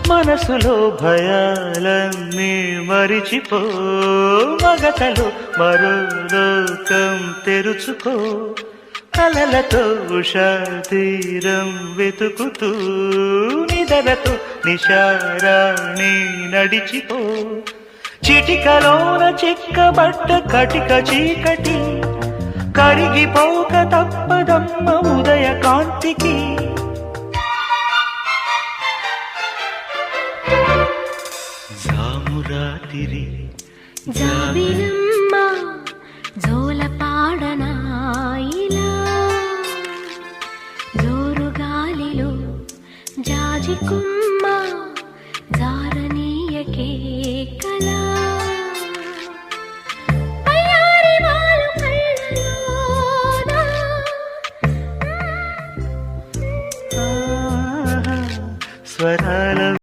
మనసులో భయాలన్నీ మరిచిపో, మగతలో మరో లోకం తెరుచుకో, కలలతో ఉషా తీరం వెతుకుతూ నిదరతో నిశారాణి నడిచిపో. చిటికలోన చిక్కబట్ట కటిక చీకటి కరిగిపోక తప్పదమ్మ ఉదయ కాంతికి. జామురాతిరి జాబిలమ్మ